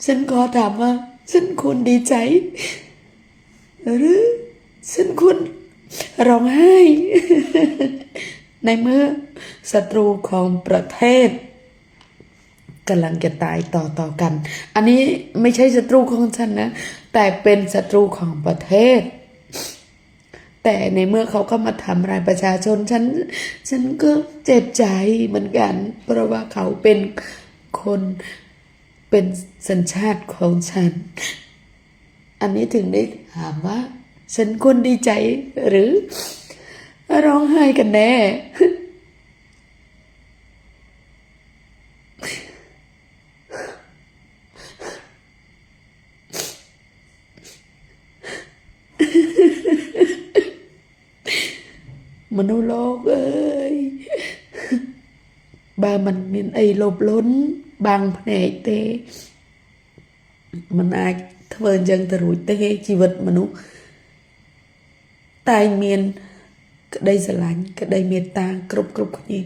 ฉันขอถามว่าฉันควรดีใจหรือฉันควรร้องไห้ในเมื่อศัตรูของประเทศกำลังจะตายต่อกัน อันนี้ไม่ใช่ศัตรูของฉันนะแต่เป็นศัตรูของประเทศ แต่ในเมื่อเขาเข้ามาทำร้ายประชาชนฉันก็เจ็บใจเหมือนกัน เพราะว่าเขาเป็นคนเป็นสัญชาติของฉัน อันนี้ถึงได้ถามว่า ฉันควรดีใจหรือร้องไห้กันแน่ มนุษย์โลกเอ้ยบางมันមានអីលោភលន់បាំងភ្នែកទេมันអាចធ្វើអញ្ចឹងទៅរួចទេជីវិតមនុស្សតែមានក្តីស្រឡាញ់ក្តីមេត្តាគ្រប់គ្នា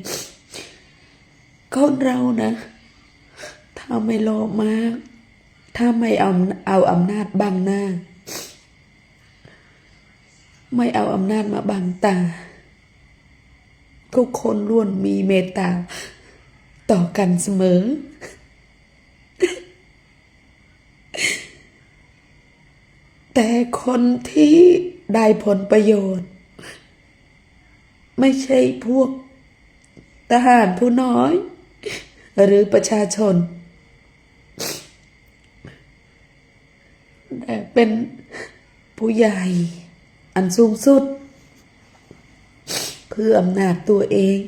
កូនเรานะถ้าไม่โลภมากถ้าไม่เอาอำนาจบังหน้าไม่เอาอำนาจมาบังตาทุกคนล้วนมีเมตตาต่อกันเสมอแต่คนที่ได้ผลประโยชน์ไม่ใช่พวกทหารผู้น้อยหรือประชาชนแต่เป็นผู้ใหญ่อันสูงสุดเพื่ออำนาจตัวเอง